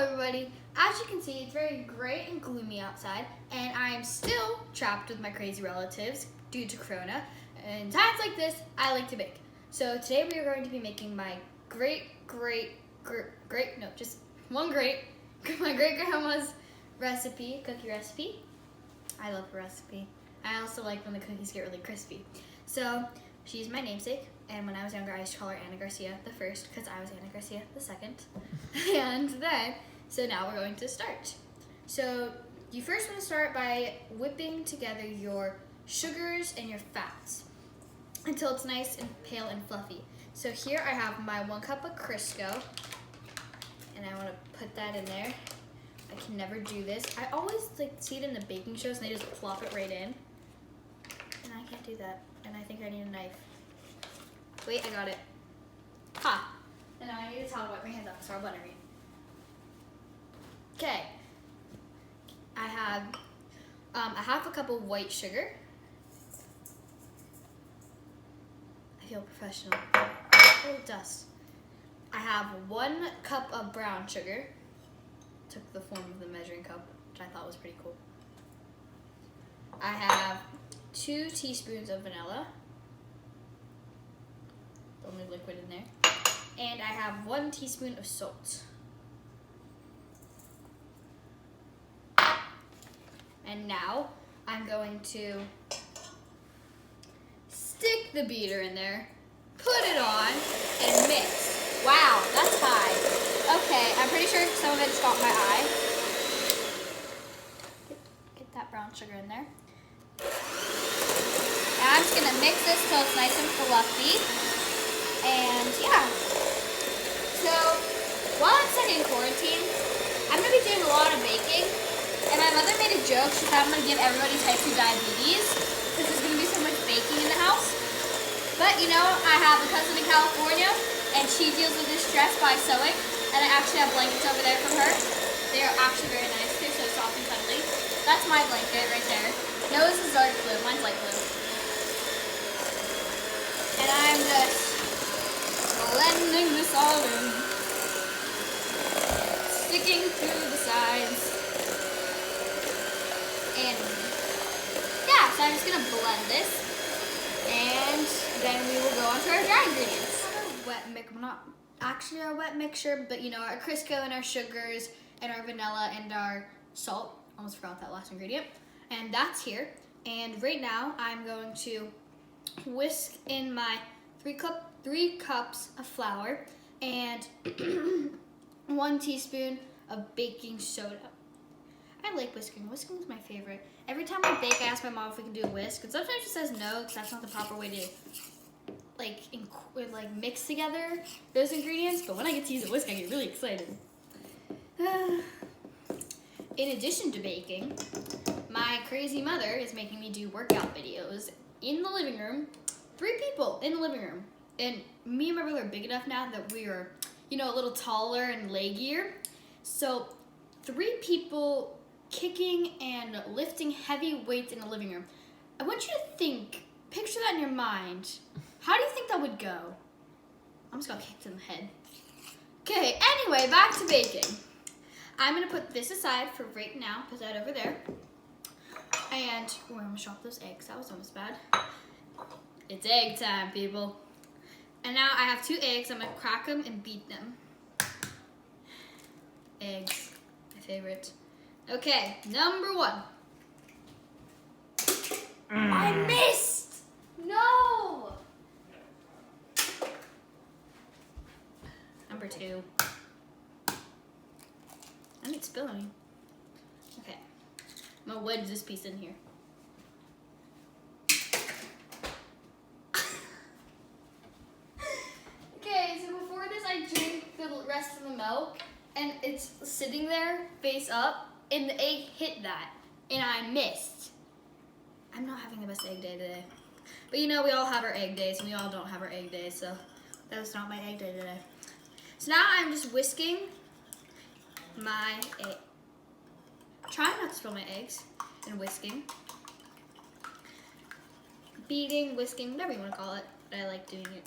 everybody. As you can see, it's very gray and gloomy outside, and I'm still trapped with my crazy relatives due to Corona. And in times like this, I like to bake. So today we are going to be making my my great grandma's recipe, cookie recipe. I love her recipe. I also like when the cookies get really crispy. So she's my namesake, and when I was younger, I used to call her Anna Garcia the first because I was Anna Garcia the second. And then, so now we're going to start. So you first want to start by whipping together your sugars and your fats until it's nice and pale and fluffy. So here I have my 1 cup of Crisco, and I want to put that in there. I can never do this. I always see it in the baking shows and they just plop it right in. And I can't do that. And I think I need a knife. Wait, I got it. Ha! And now I need a towel to wipe my hands off, so I'll butter it. Okay. I have a 1/2 cup of white sugar. I feel professional. Oh, dust. I have 1 cup of brown sugar. Took the form of the measuring cup, which I thought was pretty cool. I have 2 teaspoons of vanilla. The only liquid in there. And I have 1 teaspoon of salt. And now I'm going to stick the beater in there, put it on, and mix. Wow, that's high. Okay, I'm pretty sure some of it's got my eye. Get that brown sugar in there. Now I'm just gonna mix this till it's nice and fluffy. And yeah. So while I'm studying quarantine, I'm gonna be doing a lot of baking. And my mother made a joke. She thought I'm gonna give everybody type 2 diabetes because there's gonna be so much baking in the house. But you know, I have a cousin in California, and she deals with this stress by sewing. And I actually have blankets over there from her. They are actually very nice. They're so soft and cuddly. That's my blanket right there. No, this is dark blue. Mine's light blue. And I'm just blending this all in. Sticking through the sides. And yeah, so I'm just gonna blend this. And then we will go on to our dry ingredients. Not actually our wet mixture, but you know, our Crisco and our sugars and our vanilla and our salt. Almost forgot that last ingredient. And that's here. And right now I'm going to whisk in my 3 cups of flour and 1 teaspoon of baking soda. I like whisking. Whisking is my favorite. Every time I bake, I ask my mom if we can do a whisk, and sometimes she says no because that's not the proper way to mix together those ingredients. But when I get to use a whisk, I get really excited. In addition to baking, my crazy mother is making me do workout videos in the living room. 3 people in the living room, and me and my brother are big enough now that we are, you know, a little taller and leggier. So 3 people kicking and lifting heavy weights in the living room. I want you to picture that in your mind. How do you think that would go? I'm just gonna kick in the head. Okay, anyway, back to baking. I'm gonna put this aside for right now, put that over there. And, I'm gonna chop those eggs. That was almost bad. It's egg time, people. And now I have 2 eggs. I'm gonna crack them and beat them. Eggs, my favorite. Okay, number 1. I missed! No! Number 2. I need to spill any. Okay, I'm gonna wedge this piece in here. Okay, so before this I drink the rest of the milk, and it's sitting there face up, and the egg hit that, and I missed. I'm not having the best egg day today. But you know, we all have our egg days, and we all don't have our egg days, so that's not my egg day today. So now I'm just whisking my egg. Trying not to spill my eggs, and whisking. Beating, whisking, whatever you want to call it, but I like doing it.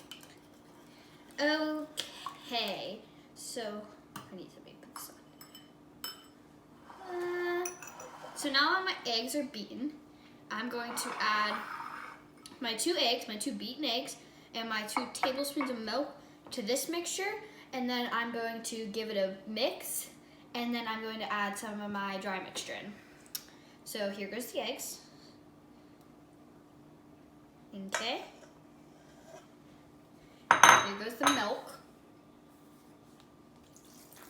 Okay, so I need to make this on. So now my eggs are beaten. I'm going to add my 2 eggs, my 2 beaten eggs, and my 2 tablespoons of milk to this mixture. And then I'm going to give it a mix. And then I'm going to add some of my dry mixture in. So here goes the eggs. Okay. Here goes the milk.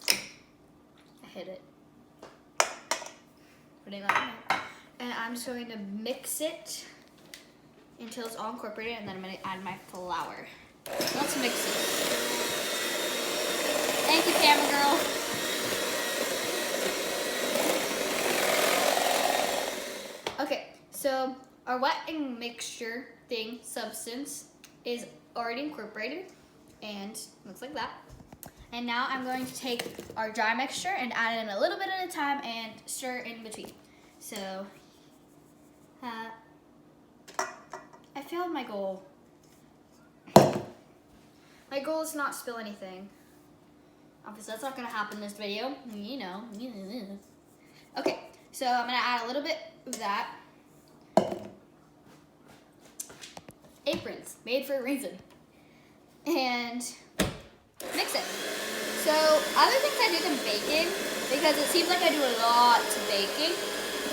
I hit it. Putting that in. And I'm just going to mix it until it's all incorporated, and then I'm going to add my flour. Let's mix it. Thank you, camera girl. Okay, so our wetting mixture thing, substance, is already incorporated, and looks like that. And now I'm going to take our dry mixture and add it in a little bit at a time and stir in between. So, I failed my goal. My goal is not to spill anything. Obviously, that's not going to happen in this video. You know. Okay, so I'm going to add a little bit of that. Aprons, made for a reason. And mix it. So, other things I do some baking, because it seems like I do a lot to baking.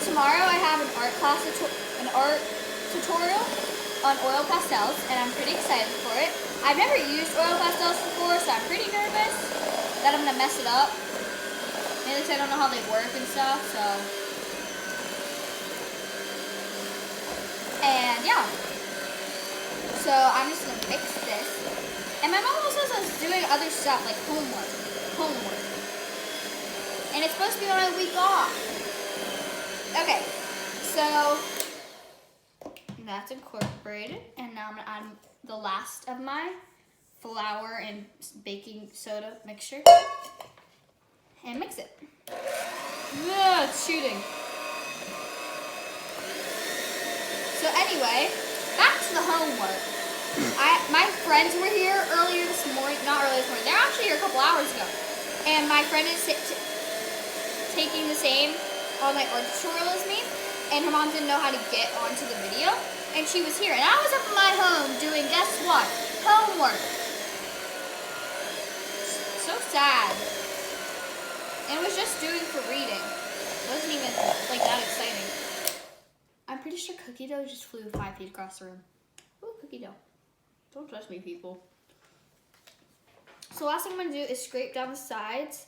Tomorrow I have an art tutorial on oil pastels, and I'm pretty excited for it. I've never used oil pastels before, so I'm pretty nervous that I'm gonna mess it up. Mainly because I don't know how they work and stuff, so. And yeah. So I'm just gonna mix this. And my mom also says doing other stuff like homework. And it's supposed to be on a week off. Okay, so that's incorporated. And now I'm gonna add the last of my flour and baking soda mixture. And mix it. Yeah, it's shooting. So anyway, back to the homework. My friends were here earlier this morning, not earlier this morning, they were actually here a couple hours ago. And my friend is taking the same online art tutorial as me, and her mom didn't know how to get onto the video, and she was here. And I was up in my home doing, guess what? Homework. So sad. And it was just doing for reading. It wasn't even like that exciting. I'm pretty sure cookie dough just flew 5 feet across the room. Ooh, cookie dough. Don't touch me, people. So last thing I'm going to do is scrape down the sides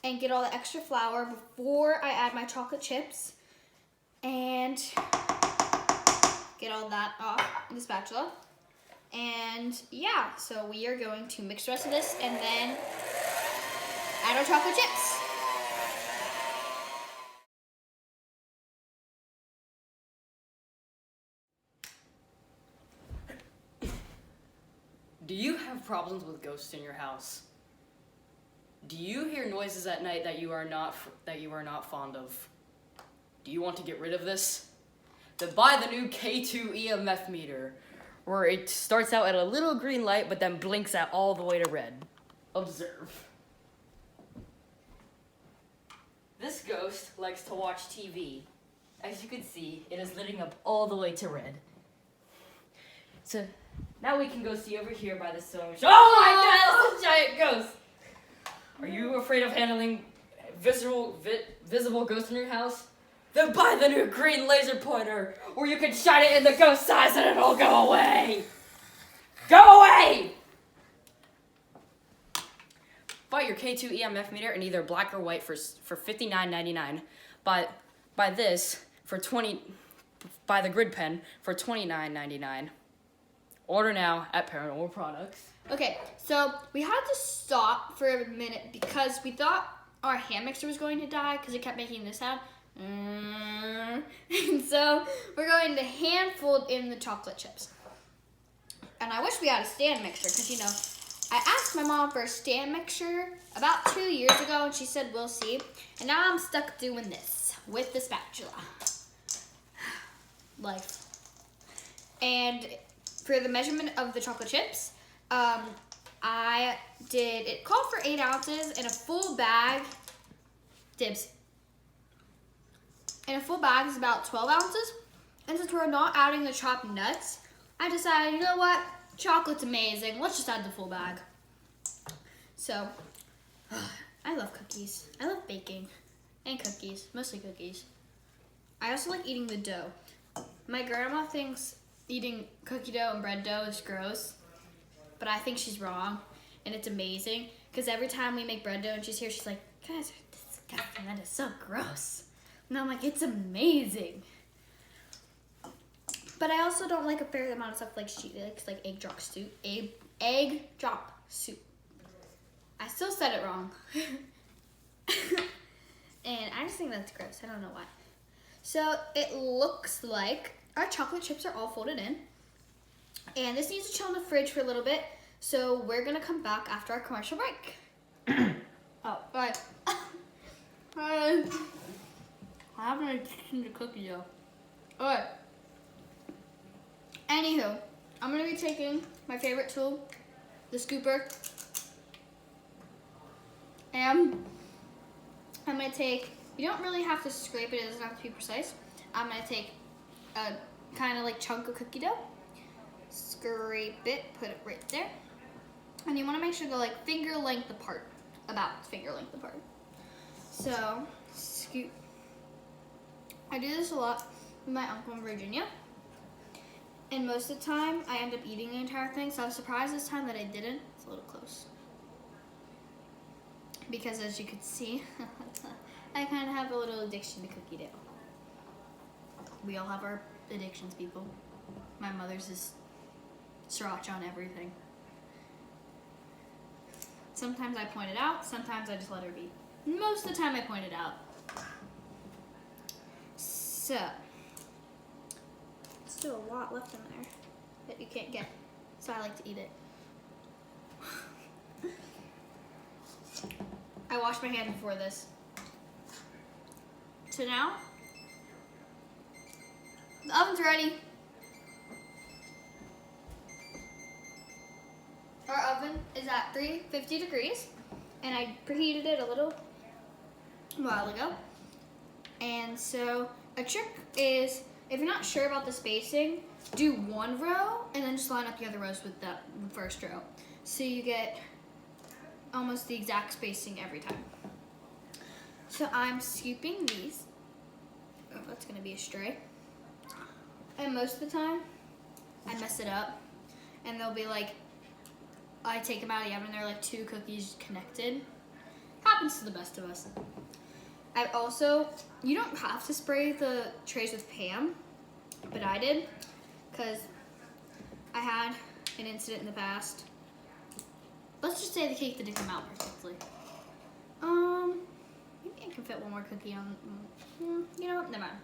and get all the extra flour before I add my chocolate chips. And get all that off in the spatula. And yeah, so we are going to mix the rest of this and then add our chocolate chips. Do you have problems with ghosts in your house? Do you hear noises at night that you are not fond of? Do you want to get rid of this? Then buy the new K2 EMF meter, where it starts out at a little green light but then blinks out all the way to red. Observe. This ghost likes to watch TV. As you can see, it is lighting up all the way to red. So now we can go see over here by the sewing machine. Oh my god, that's a giant ghost! Are you afraid of handling visible ghosts in your house? Then buy the new green laser pointer, where you can shine it in the ghost's eyes and it'll go away! Go away! Buy your K2 EMF meter in either black or white for $59.99. Buy this for buy the grid pen for $29.99. Order now at Paranormal Products. Okay, so we had to stop for a minute because we thought our hand mixer was going to die because it kept making this sound. And so we're going to hand fold in the chocolate chips. And I wish we had a stand mixer because, you know, I asked my mom for a stand mixer about 2 years ago and she said, we'll see. And now I'm stuck doing this with the spatula. Life. And for the measurement of the chocolate chips, it called for 8 ounces in a full bag. Dibs. And a full bag is about 12 ounces. And since we're not adding the chopped nuts, I decided, you know what? Chocolate's amazing. Let's just add the full bag. So, I love cookies. I love baking and cookies, mostly cookies. I also like eating the dough. My grandma thinks eating cookie dough and bread dough is gross, but I think she's wrong, and it's amazing because every time we make bread dough and she's here, she's like, "You guys are disgusting. That is so gross." And I'm like, "It's amazing." But I also don't like a fair amount of stuff like she likes, like egg drop soup. Egg drop soup. I still said it wrong. And I just think that's gross. I don't know why. So it looks like our chocolate chips are all folded in. And this needs to chill in the fridge for a little bit. So we're going to come back after our commercial break. Oh, right. I haven't eaten the cookie dough. Alright. Anywho, I'm going to be taking my favorite tool, the scooper. And I'm going to take, you don't really have to scrape it doesn't have to be precise. I'm going to take a kind of like chunk of cookie dough, scrape it, put it right there. And you want to make sure to go like finger length apart, about finger length apart. So, scoop. I do this a lot with my uncle in Virginia. And most of the time, I end up eating the entire thing. So I was surprised this time that I didn't. It's a little close. Because as you can see, I kind of have a little addiction to cookie dough. We all have our addictions, people. My mother's is sriracha on everything. Sometimes I point it out, sometimes I just let her be. Most of the time I point it out. So, there's still a lot left in there that you can't get, so I like to eat it. I washed my hand before this. So now, the oven's ready. Our oven is at 350 degrees, and I preheated it a little while ago. And so a trick is, if you're not sure about the spacing, do one row and then just line up the other rows with the first row. So you get almost the exact spacing every time. So I'm scooping these. Oh, that's gonna be a stray. And most of the time, I mess it up. And they'll be like, I take them out of the oven and they're like 2 cookies connected. Happens to the best of us. I also, you don't have to spray the trays with Pam, but I did, because I had an incident in the past. Let's just say the cake didn't come out perfectly. Maybe I can fit one more cookie on, you know what, never mind.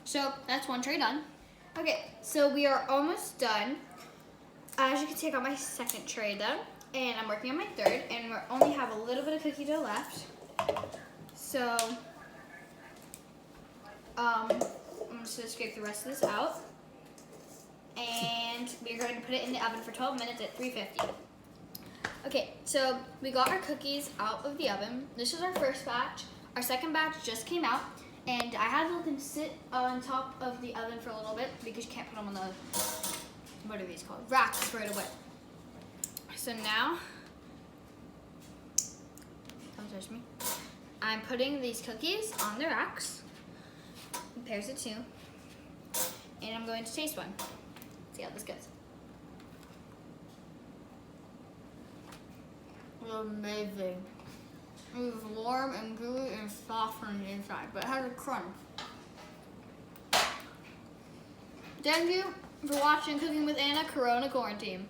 So that's one tray done. Okay, so we are almost done. As you can see, I got my second tray done, and I'm working on my third, and we only have a little bit of cookie dough left. So, I'm just gonna scrape the rest of this out, and we're going to put it in the oven for 12 minutes at 350. Okay, so we got our cookies out of the oven. This is our first batch. Our second batch just came out, and I had to let them sit on top of the oven for a little bit because you can't put them on the, what are these called? Racks right away. So now, don't touch me. I'm putting these cookies on the racks, in pairs of 2, and I'm going to taste one. See how this goes. Amazing. It was warm and gooey and soft on the inside, but it has a crunch. Thank you for watching Cooking with Anna Corona Quarantine.